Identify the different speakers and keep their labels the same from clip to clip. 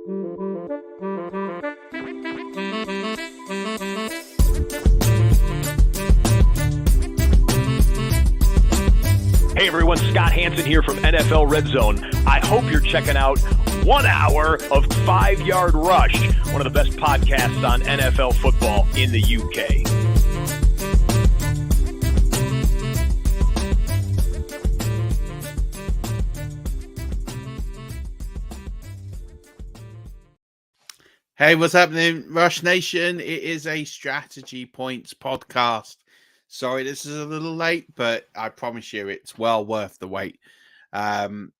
Speaker 1: Hey everyone, Scott Hansen here from NFL Red Zone. I hope you're checking out 1 hour of 5 Yard Rush, one of the best podcasts on NFL football in the UK.
Speaker 2: Hey, what's happening, Rush Nation? It is a Strategy Points podcast. Sorry, this is a little late, but I promise you it's well worth the wait. Going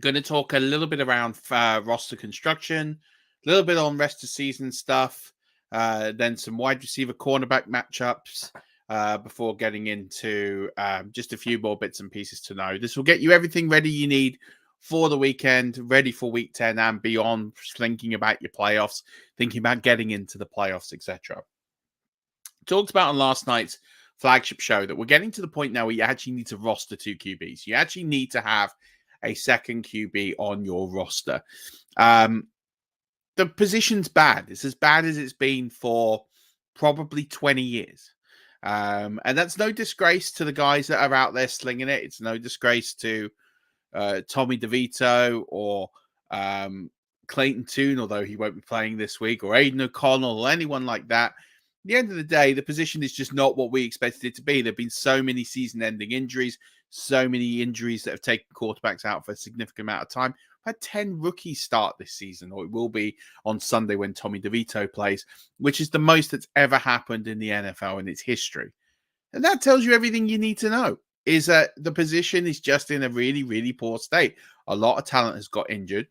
Speaker 2: to talk a little bit around roster construction, a little bit on rest of season stuff, then some wide receiver cornerback matchups before getting into just a few more bits and pieces to know. This will get you everything ready you need for the weekend, ready for week 10 and beyond, thinking about your playoffs, thinking about getting into the playoffs, etc. Talked about on last night's flagship show that we're getting to the point now where you actually need to roster 2 QBs. You actually need to have a second QB on your roster. The position's bad. It's as bad as it's been for probably 20 years. And that's no disgrace to the guys that are out there slinging it. It's no disgrace to Tommy DeVito or Clayton Tune, although he won't be playing this week, or Aiden O'Connell or anyone like that. At the end of the day, the position is just not what we expected it to be. There have been so many season-ending injuries, so many injuries that have taken quarterbacks out for a significant amount of time. We've had 10 rookies start this season, or it will be on Sunday when Tommy DeVito plays, which is the most that's ever happened in the NFL in its history. And that tells you everything you need to know, is that the position is just in a really, really poor state. A lot of talent has got injured.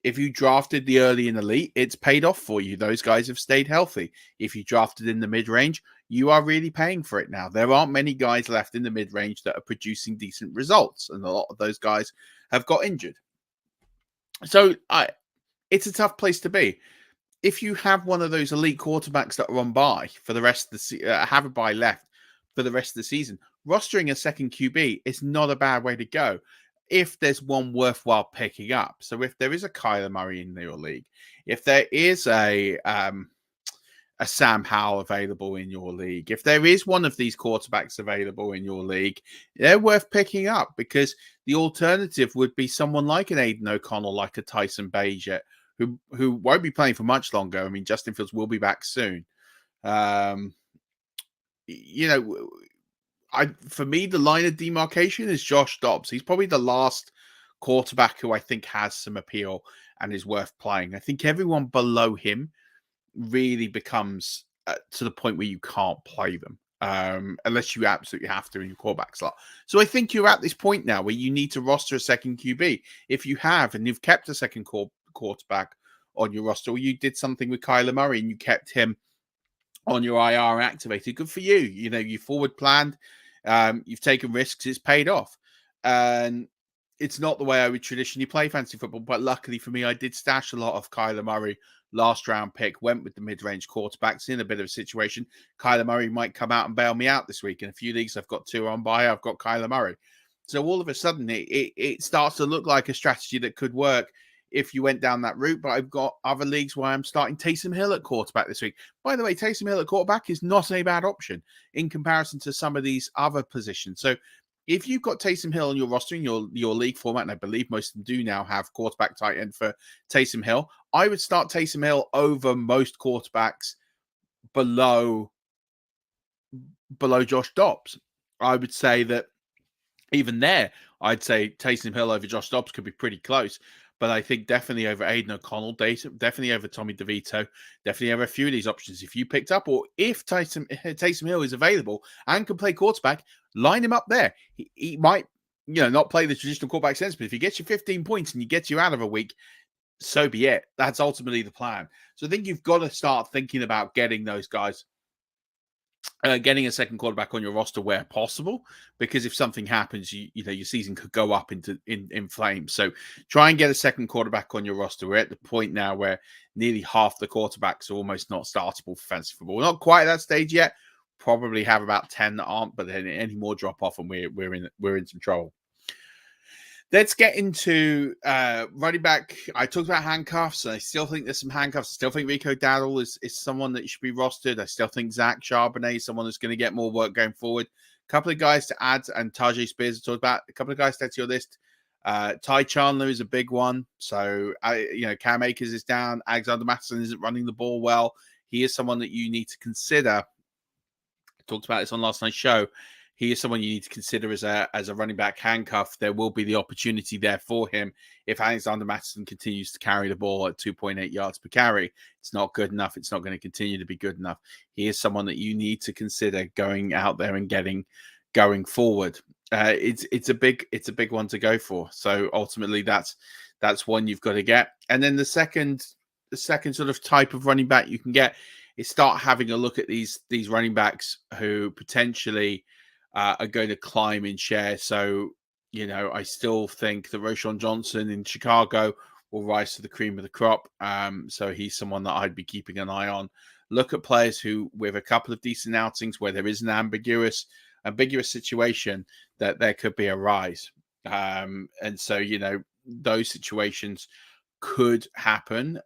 Speaker 2: If you drafted the early and elite, it's paid off for you. Those guys have stayed healthy. If you drafted in the mid-range, you are really paying for it now. There aren't many guys left in the mid-range that are producing decent results, and a lot of those guys have got injured. So it's a tough place to be. If you have one of those elite quarterbacks that are on bye for the rest of the have a bye left for the rest of the season, rostering a second QB is not a bad way to go if there's one worthwhile picking up. So if there is a Kyler Murray in your league, if there is a Sam Howell available in your league, if there is one of these quarterbacks available in your league, they're worth picking up, because the alternative would be someone like an Aiden O'Connell, like a Tyson Bagent, who won't be playing for much longer. I mean, Justin Fields will be back soon. For me, the line of demarcation is Josh Dobbs. He's probably the last quarterback who I think has some appeal and is worth playing. I think everyone below him really becomes to the point where you can't play them unless you absolutely have to in your quarterback slot. So I think you're at this point now where you need to roster a second QB. If you have, and you've kept a second quarterback on your roster, or you did something with Kyler Murray and you kept him on your IR activated, good for you. You know, you forward planned. You've taken risks, it's paid off. And it's not the way I would traditionally play fantasy football, but luckily for me, I did stash a lot of Kyler Murray last round pick, went with the mid-range quarterbacks in a bit of a situation. Kyler Murray might come out and bail me out this week. In a few leagues, I've got 2 on bye, I've got Kyler Murray. So all of a sudden, it starts to look like a strategy that could work if you went down that route. But I've got other leagues where I'm starting Taysom Hill at quarterback this week. By the way, Taysom Hill at quarterback is not a bad option in comparison to some of these other positions. So if you've got Taysom Hill in your roster in your league format, and I believe most of them do now have quarterback tight end for Taysom Hill, I would start Taysom Hill over most quarterbacks below Josh Dobbs. I would say that even there, I'd say Taysom Hill over Josh Dobbs could be pretty close. But I think definitely over Aiden O'Connell, definitely over Tommy DeVito, definitely over a few of these options. If you picked up, or if Taysom Hill is available and can play quarterback, line him up there. He might, not play the traditional quarterback sense, but if he gets you 15 points and he gets you out of a week, so be it. That's ultimately the plan. So I think you've got to start thinking about getting those guys, getting a second quarterback on your roster where possible, because if something happens, your season could go up in flames. So try and get a second quarterback on your roster. We're at the point now where nearly half the quarterbacks are almost not startable for fantasy football. We're not quite at that stage yet. Probably have about 10 that aren't, but then any more drop off and we're in some trouble. Let's get into running back. I talked about handcuffs, and I still think there's some handcuffs. I still think Rico Dowdle is someone that should be rostered. I still think Zach Charbonnet is someone that's going to get more work going forward. A couple of guys to add, and Tajay Spears I talked about. A couple of guys to add to your list. Ty Chandler is a big one. So, Cam Akers is down. Alexander Mattison isn't running the ball well. He is someone that you need to consider. I talked about this on last night's show. He is someone you need to consider as a running back handcuff. There will be the opportunity there for him if Alexander Mattison continues to carry the ball at 2.8 yards per carry. It's not good enough. It's not going to continue to be good enough. He is someone that you need to consider going out there and getting going forward. It's a big one to go for. So ultimately, that's one you've got to get. And then the second sort of type of running back you can get is start having a look at these running backs who potentially are going to climb in share. So, I still think that Roschon Johnson in Chicago will rise to the cream of the crop. So he's someone that I'd be keeping an eye on. Look at players who, with a couple of decent outings where there is an ambiguous situation, that there could be a rise. And so, those situations could happen.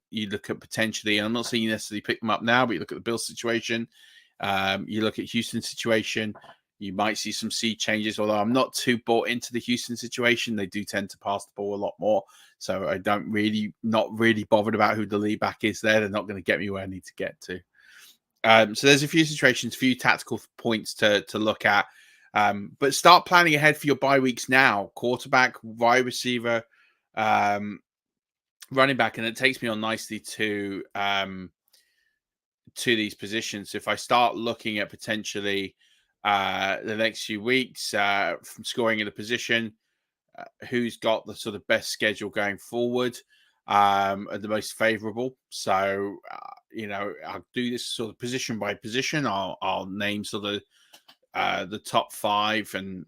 Speaker 2: You look at potentially, and I'm not saying you necessarily pick them up now, but you look at the Bills situation. You look at Houston's situation. You might see some seed changes, although I'm not too bought into the Houston situation. They do tend to pass the ball a lot more. So I not really bothered about who the lead back is there. They're not going to get me where I need to get to. So there's a few situations, few tactical points to look at. But start planning ahead for your bye weeks now. Quarterback, wide receiver, running back. And it takes me on nicely to these positions. If I start looking at potentially the next few weeks from scoring in a position, who's got the sort of best schedule going forward and the most favorable. So, I'll do this sort of position by position. I'll name sort of the top five and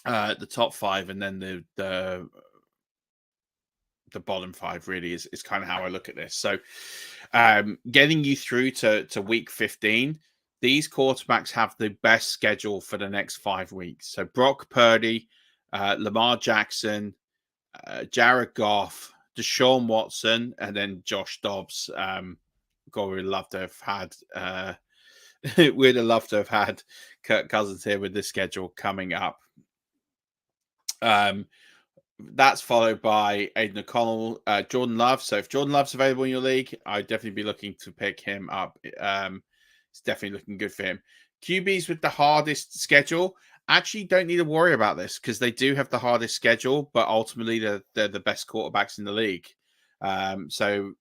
Speaker 2: then the bottom five really is kind of how I look at this. So getting you through to week 15, these quarterbacks have the best schedule for the next 5 weeks. So Brock Purdy, Lamar Jackson, Jared Goff, Deshaun Watson, and then Josh Dobbs. God, we'd love to have had Kirk Cousins here with this schedule coming up. That's followed by Aiden O'Connell, Jordan Love. So if Jordan Love's available in your league, I'd definitely be looking to pick him up. It's definitely looking good for him. QBs with the hardest schedule actually don't need to worry about this because they do have the hardest schedule, but ultimately they're the best quarterbacks in the league. So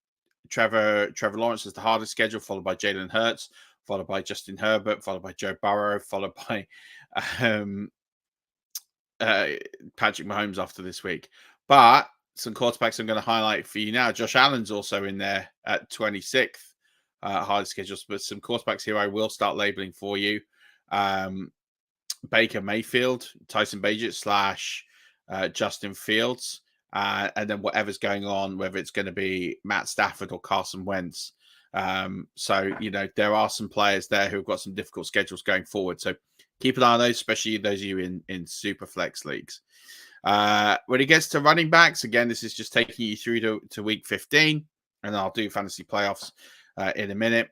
Speaker 2: Trevor Lawrence has the hardest schedule, followed by Jalen Hurts, followed by Justin Herbert, followed by Joe Burrow, followed by Patrick Mahomes after this week. But some quarterbacks I'm going to highlight for you now. Josh Allen's also in there at 26th, hardest schedules, but some quarterbacks here I will start labeling for you. Baker Mayfield, Tyson Bagent / Justin Fields, and then whatever's going on, whether it's going to be Matt Stafford or Carson Wentz. So, there are some players there who've got some difficult schedules going forward. So keep an eye on those, especially those of you in super flex leagues. When it gets to running backs, again, this is just taking you through to week 15, and I'll do fantasy playoffs in a minute.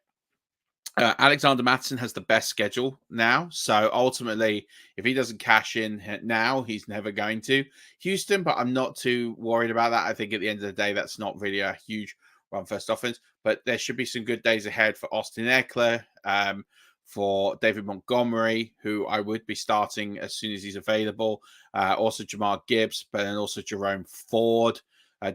Speaker 2: Alexander Mattison has the best schedule now. So ultimately, if he doesn't cash in now, he's never going to. Houston, but I'm not too worried about that. I think at the end of the day, that's not really a huge run first offense, but there should be some good days ahead for Austin Eckler, for David Montgomery, who I would be starting as soon as he's available. Also Jamar Gibbs, but then also Jerome Ford.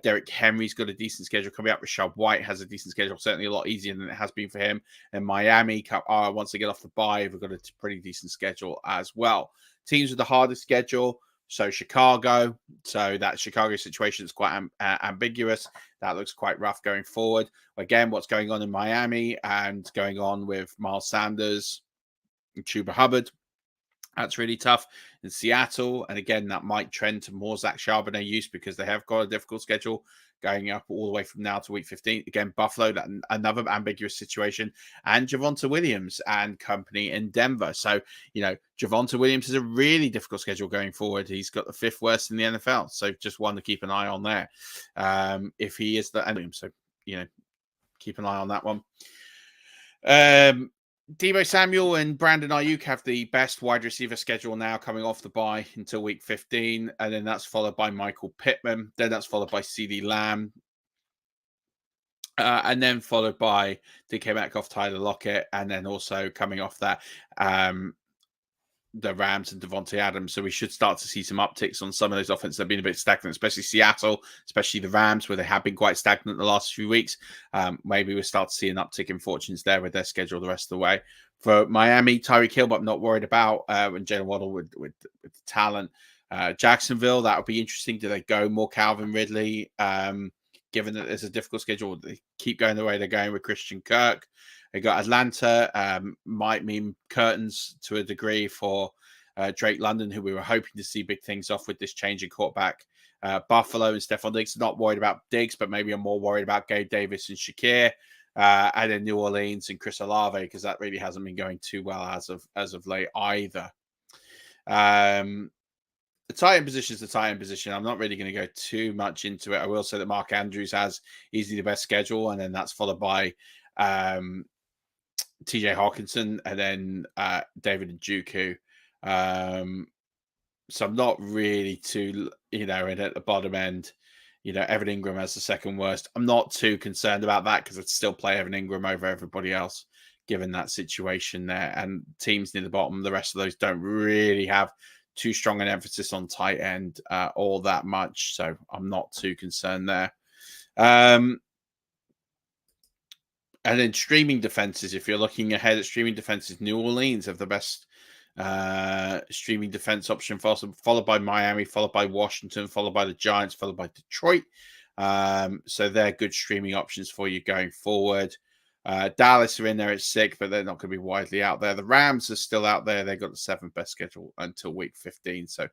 Speaker 2: Derrick Henry's got a decent schedule coming up. Rashad White has a decent schedule, certainly a lot easier than it has been for him. And Miami, once they get off the bye, we've got a pretty decent schedule as well. Teams with the hardest schedule, so Chicago. So that Chicago situation is quite ambiguous. That looks quite rough going forward. Again, what's going on in Miami and going on with Miles Sanders and Chuba Hubbard, that's really tough. In Seattle, and again, that might trend to more Zach Charbonnet use because they have got a difficult schedule going up all the way from now to week 15. Again, Buffalo, another ambiguous situation, and Javonte Williams and company in Denver. So, Javonte Williams has a really difficult schedule going forward. He's got the 5th worst in the NFL. So just one to keep an eye on there. If he is so, keep an eye on that one. Deebo Samuel and Brandon Ayuk have the best wide receiver schedule now coming off the bye until week 15. And then that's followed by Michael Pittman. Then that's followed by CeeDee Lamb. And then followed by DK Metcalf, Tyler Lockett. And then also coming off that, the Rams and Devontae Adams. So we should start to see some upticks on some of those offenses that have been a bit stagnant, especially Seattle, especially the Rams, where they have been quite stagnant the last few weeks. Maybe we'll start to see an uptick in fortunes there with their schedule the rest of the way. For Miami, Tyreek Hill, but I'm not worried about, and Jalen Waddle with the talent. Jacksonville, that would be interesting. Do they go more Calvin Ridley? Given that there's a difficult schedule, they keep going the way they're going with Christian Kirk. They got Atlanta, might mean curtains to a degree for Drake London, who we were hoping to see big things off with this change in quarterback. Buffalo and Stephon Diggs, not worried about Diggs, but maybe I'm more worried about Gabe Davis and Shakir. And then New Orleans and Chris Olave, because that really hasn't been going too well as of late either. The tight end position is the tight end position. I'm not really going to go too much into it. I will say that Mark Andrews has easily the best schedule, and then that's followed by TJ Hawkinson, and then David Njoku. So I'm not really too, and at the bottom end, Evan Ingram has the 2nd worst. I'm not too concerned about that because I'd still play Evan Ingram over everybody else, given that situation there. And teams near the bottom, the rest of those don't really have too strong an emphasis on tight end all that much. So I'm not too concerned there. And then streaming defenses, if you're looking ahead at streaming defenses, New Orleans have the best streaming defense option, followed by Miami, followed by Washington, followed by the Giants, followed by Detroit. So they're good streaming options for you going forward. Dallas are in there at 6, but they're not going to be widely out there. The Rams are still out there. They've got the 7th best schedule until week 15. So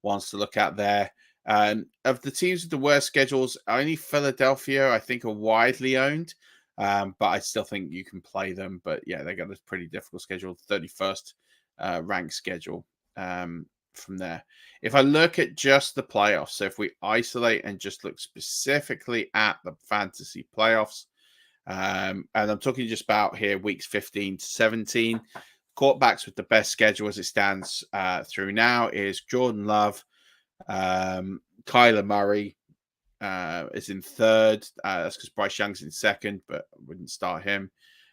Speaker 2: ones to look at there. Of the teams with the worst schedules, only Philadelphia, I think, are widely owned. But I still think you can play them. But yeah, they got a pretty difficult schedule, 31st ranked schedule from there. If I look at just the playoffs, so if we isolate and just look specifically at the fantasy playoffs, and I'm talking just about here weeks 15 to 17, quarterbacks with the best schedule as it stands through now is Jordan Love, Kyler Murray, is in 3rd. That's because Bryce Young's in 2nd, but I wouldn't start him.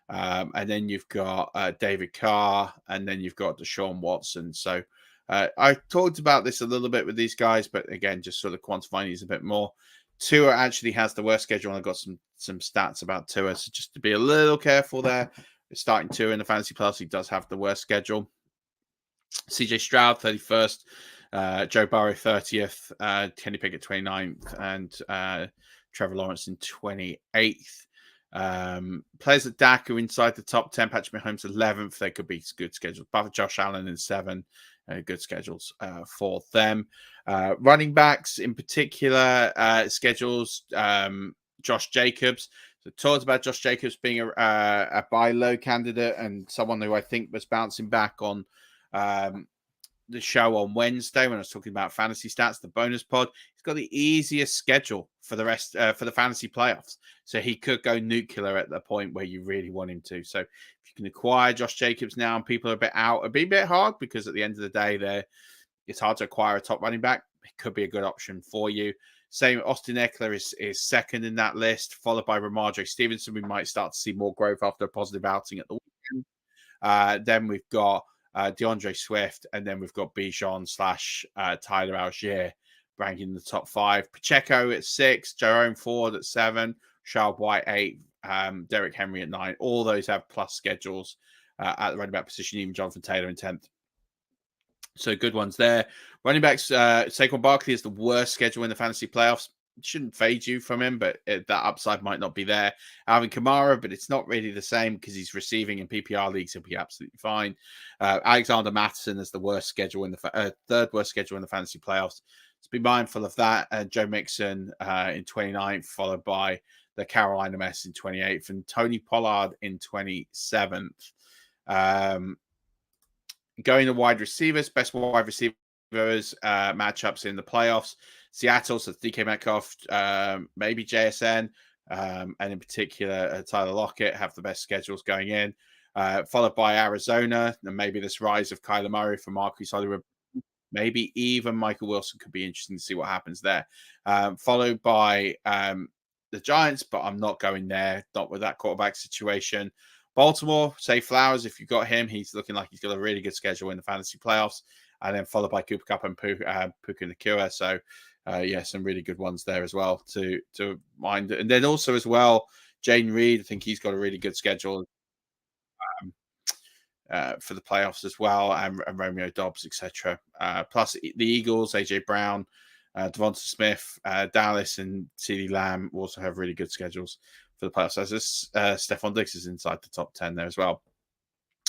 Speaker 2: And then you've got David Carr, and then you've got Deshaun Watson. So I talked about this a little bit with these guys, but again, just sort of quantifying these a bit more. Tua actually has the worst schedule, and I've got some stats about Tua, so just to be a little careful there. Starting Tua in the fantasy plus, he does have the worst schedule. CJ Stroud, 31st. Joe Burrow 30th, Kenny Pickett 29th, and Trevor Lawrence in 28th. Players at Dak are inside the top 10. Patrick Mahomes 11th. They could be good schedules. But Josh Allen in 7. Good schedules for them. Running backs in particular, schedules. Josh Jacobs. So talked about Josh Jacobs being a buy low candidate and someone who I think was bouncing back on the show on Wednesday when I was talking about fantasy stats, the bonus pod. He's got the easiest schedule for the rest for the fantasy playoffs, so he could go nuclear at the point where you really want him to. So if you can acquire Josh Jacobs now and people are a bit out, it'd be a bit hard because at the end of the day, it's hard to acquire a top running back. It could be a good option for you. Same, Austin Eckler is 2nd in that list, followed by Ramondre Stevenson. We might start to see more growth after a positive outing at the weekend. Then we've got DeAndre Swift, and then we've got Bijan / Tyler Algier ranking in the top 5. Pacheco at 6, Jerome Ford at 7, Charles White 8, Derrick Henry at 9. All those have plus schedules at the running back position, even Jonathan Taylor in 10th. So good ones there. Running backs, Saquon Barkley is the worst schedule in the fantasy playoffs. It shouldn't fade you from him, but that upside might not be there. Alvin Kamara, but it's not really the same because he's receiving in PPR leagues. He'll be absolutely fine. Alexander Mattison is the worst schedule in the 3rd worst schedule in the fantasy playoffs. So be mindful of that. Joe Mixon in 29th, followed by the Carolina Mess in 28th, and Tony Pollard in 27th. Going to wide receivers, best wide receivers matchups in the playoffs. Seattle, so DK Metcalf, maybe JSN, and in particular Tyler Lockett have the best schedules going in. Followed by Arizona, and maybe this rise of Kyler Murray for Marcus Hollywood. Maybe even Michael Wilson could be interesting to see what happens there. Followed by the Giants, but I'm not going there, not with that quarterback situation. Baltimore, say Flowers, if you've got him, he's looking like he's got a really good schedule in the fantasy playoffs. And then followed by Cooper Kupp and Puka Nacua. So, yeah, some really good ones there as well to mind. And then also as well, Jaden Reed, I think he's got a really good schedule for the playoffs as well, and Romeo Dobbs, etc. Plus the Eagles, AJ Brown, Devonta Smith, Dallas, and CeeDee Lamb also have really good schedules for the playoffs. As Stephon Diggs is inside the top 10 there as well.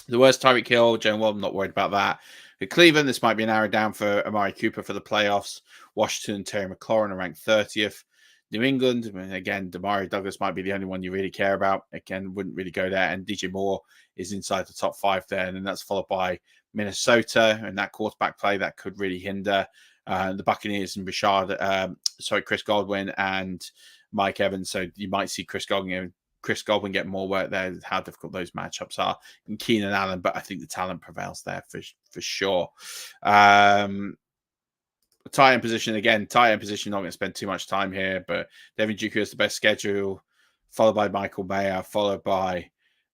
Speaker 2: The worst, Tyreek Hill, Jalen Waddle, not worried about that. For Cleveland, this might be an arrow down for Amari Cooper for the playoffs. Washington, Terry McLaurin are ranked 30th. New England, again, Demario Douglas might be the only one you really care about. Again, wouldn't really go there. And DJ Moore is inside the top 5 there. And then that's followed by Minnesota and that quarterback play that could really hinder the Buccaneers and Chris Godwin and Mike Evans. So you might see Chris Godwin get more work there, how difficult those matchups are. And Keenan Allen, but I think the talent prevails there for sure. Tight end position, not going to spend too much time here, but Devin Dooku has the best schedule, followed by Michael Mayer, followed by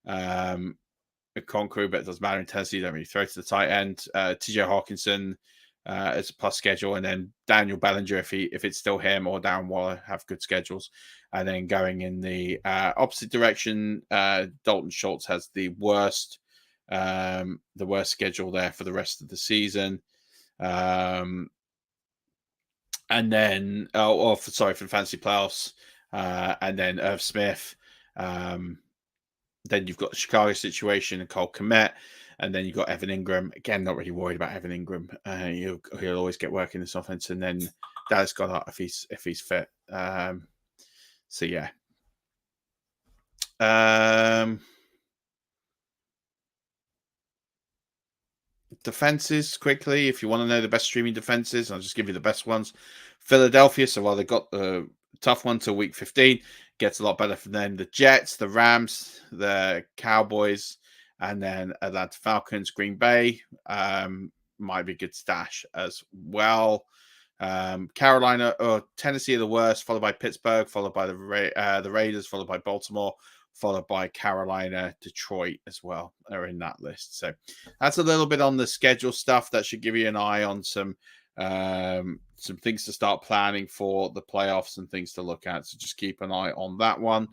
Speaker 2: Conqueror, but it doesn't matter in Tennessee, you don't really throw to the tight end. TJ Hawkinson as a plus schedule, and then Daniel Bellinger, if it's still him, or Darren Waller have good schedules. And then going in the opposite direction, Dalton Schultz has the worst schedule there for the rest of the season. And then, for the fantasy playoffs, and then Irv Smith. Then you've got the Chicago situation and Cole Kmet, and then you've got Evan Ingram. Again, not really worried about Evan Ingram. He'll always get work in this offense, and then Dallas Goedert if he's fit. So yeah. Defenses quickly, if you want to know the best streaming defenses, I'll just give you the best ones. Philadelphia, so while they got the tough one till week 15, gets a lot better for them. The Jets, the Rams, the Cowboys, and then Atlanta Falcons, Green Bay might be a good stash as well. Carolina or Tennessee are the worst, followed by Pittsburgh, followed by the Raiders, followed by Baltimore, followed by Carolina, Detroit as well are in that list. So that's a little bit on the schedule stuff that should give you an eye on some things to start planning for the playoffs and things to look at. So just keep an eye on that one.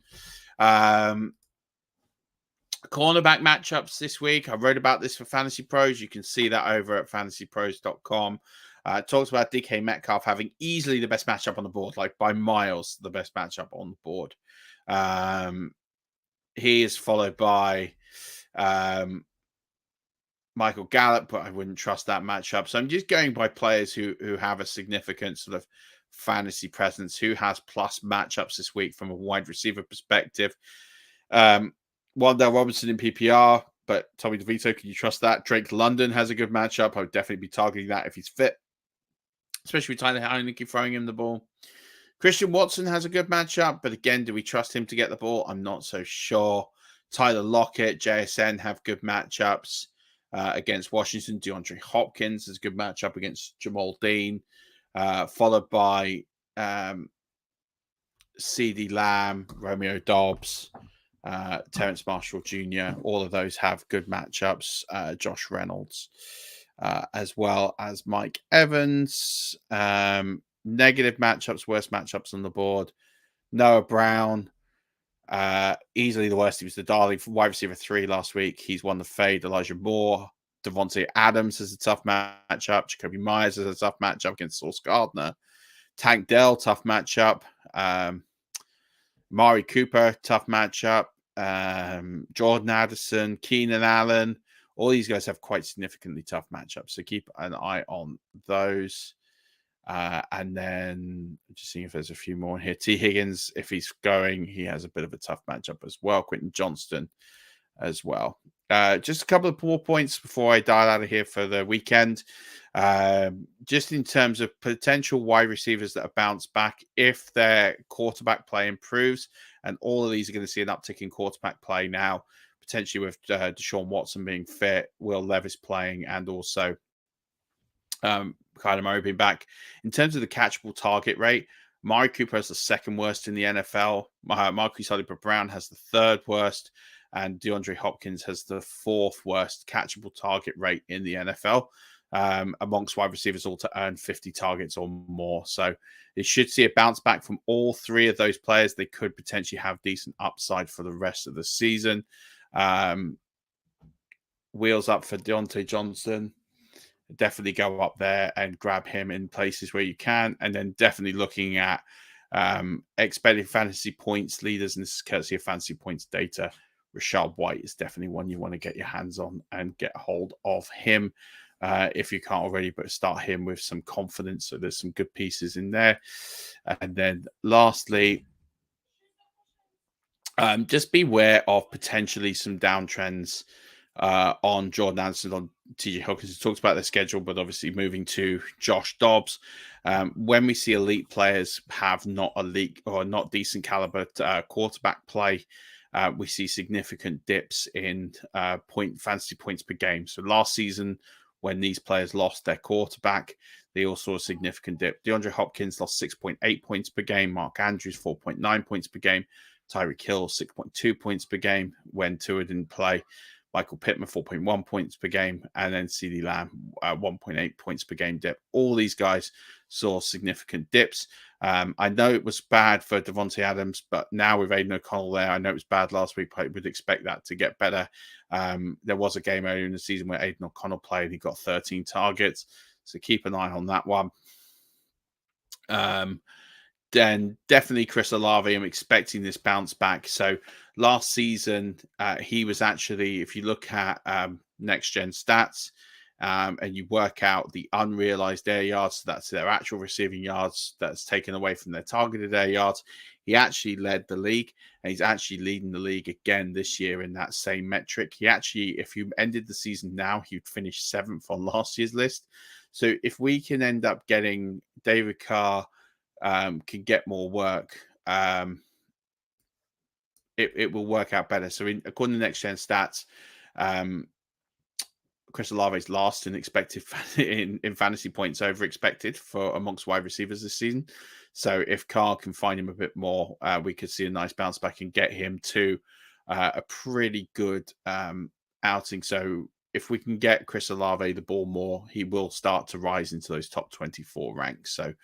Speaker 2: Cornerback matchups this week. I wrote about this for Fantasy Pros. You can see that over at fantasypros.com. Talks about DK Metcalf having easily the best matchup on the board, like by miles, the best matchup on the board. He is followed by Michael Gallup, but I wouldn't trust that matchup. So I'm just going by players who have a significant sort of fantasy presence, who has plus matchups this week from a wide receiver perspective. Wandale Robinson in PPR, but Tommy DeVito, can you trust that? Drake London has a good matchup. I would definitely be targeting that if he's fit, especially with Tyler Heineke throwing him the ball. Christian Watson has a good matchup, but again, do we trust him to get the ball? I'm not so sure. Tyler Lockett, JSN have good matchups against Washington. DeAndre Hopkins has a good matchup against Jamal Dean, followed by CeeDee Lamb, Romeo Dobbs, Terrence Marshall Jr. All of those have good matchups. Josh Reynolds, as well as Mike Evans. Negative matchups, worst matchups on the board. Noah Brown, easily the worst. He was the darling for wide receiver 3 last week. He's won the fade. Elijah Moore. Devontae Adams has a tough matchup. Jacoby Myers has a tough matchup against Sauce Gardner. Tank Dell, tough matchup. Mari Cooper, tough matchup. Jordan Addison, Keenan Allen. All these guys have quite significantly tough matchups. So keep an eye on those. And then just seeing if there's a few more in here. T. Higgins, if he's going, he has a bit of a tough matchup as well. Quentin Johnston as well. Just a couple of more points before I dial out of here for the weekend. Just in terms of potential wide receivers that have bounced back, if their quarterback play improves, and all of these are going to see an uptick in quarterback play now, potentially with Deshaun Watson being fit, Will Levis playing, and also Kyler Murray being back. In terms of the catchable target rate, Mari Cooper has the second worst in the NFL. Marquise Brown has the third worst, and DeAndre Hopkins has the fourth worst catchable target rate in the NFL amongst wide receivers, all to earn 50 targets or more. So it should see a bounce back from all three of those players. They could potentially have decent upside for the rest of the season. Wheels up for Deontay Johnson. Definitely go up there and grab him in places where you can. And then definitely looking at expected fantasy points leaders, and this is courtesy of Fantasy Points data. Rashad White is definitely one you want to get your hands on and get a hold of him if you can't already, but start him with some confidence. So there's some good pieces in there. And then lastly, just beware of potentially some downtrends on Jordan Anderson, on TJ Hawkins. He talks about their schedule, but obviously moving to Josh Dobbs. When we see elite players have not elite or not decent caliber quarterback play, we see significant dips in fantasy points per game. So last season, when these players lost their quarterback, they all saw a significant dip. DeAndre Hopkins lost 6.8 points per game. Mark Andrews, 4.9 points per game. Tyreek Hill, 6.2 points per game when Tua didn't play. Michael Pittman, 4.1 points per game. And then CeeDee Lamb, 1.8 points per game dip. All these guys saw significant dips. I know it was bad for Devontae Adams, but now with Aiden O'Connell there, I know it was bad last week, but I would expect that to get better. There was a game earlier in the season where Aiden O'Connell played. He got 13 targets. So keep an eye on that one. Then definitely Chris Olave. I'm expecting this bounce back. So last season, he was actually, if you look at next gen stats and you work out the unrealized air yards, so that's their actual receiving yards that's taken away from their targeted air yards, he actually led the league, and he's actually leading the league again this year in that same metric. He actually, if you ended the season now, he'd finish 7th on last year's list. So if we can end up getting David Carr, can get more work, it will work out better. So according to next gen stats, Chris Olave is last in expected in fantasy points over expected for amongst wide receivers this season. So if Carr can find him a bit more, we could see a nice bounce back and get him to a pretty good outing. So if we can get Chris Olave the ball more, he will start to rise into those top 24 ranks. So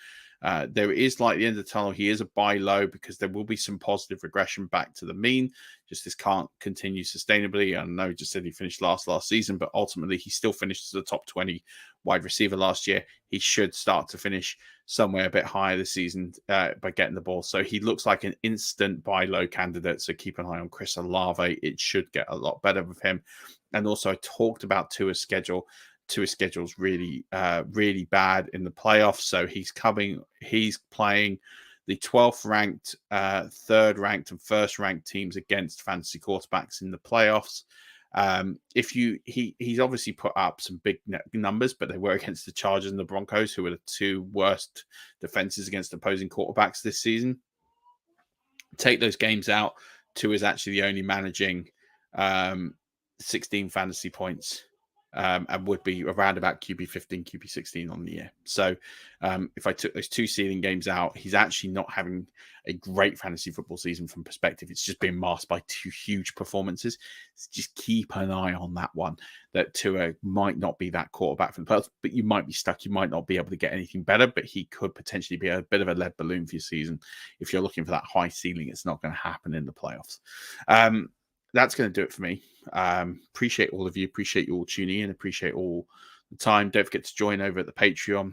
Speaker 2: there is light at the end of the tunnel. He is a buy low because there will be some positive regression back to the mean. Just this can't continue sustainably. I know just said he finished last season, but ultimately he still finished as a top 20 wide receiver last year. He should start to finish somewhere a bit higher this season by getting the ball. So he looks like an instant buy low candidate. So keep an eye on Chris Olave. It should get a lot better with him. And also I talked about Tua's schedule. Tua's schedule's really, really bad in the playoffs. So he's playing the 12th ranked, 3rd ranked, and 1st ranked teams against fantasy quarterbacks in the playoffs. He's obviously put up some big numbers, but they were against the Chargers and the Broncos, who were the two worst defenses against opposing quarterbacks this season. Take those games out, Tua is actually the only managing 16 fantasy points. And would be around about QB 15, QB 16 on the year. So if I took those two ceiling games out, he's actually not having a great fantasy football season from perspective. It's just being masked by two huge performances. So just keep an eye on that one, that Tua might not be that quarterback for the playoffs, but you might be stuck. You might not be able to get anything better, but he could potentially be a bit of a lead balloon for your season. If you're looking for that high ceiling, it's not going to happen in the playoffs. That's going to do it for me. Appreciate all of you. Appreciate you all tuning in. Appreciate all the time. Don't forget to join over at the Patreon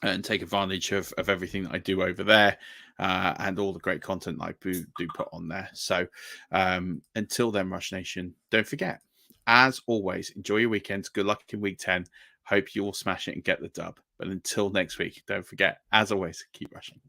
Speaker 2: and take advantage of everything that I do over there and all the great content that I do put on there. So until then, Rush Nation, don't forget, as always, enjoy your weekends. Good luck in week 10. Hope you all smash it and get the dub. But until next week, don't forget, as always, keep rushing.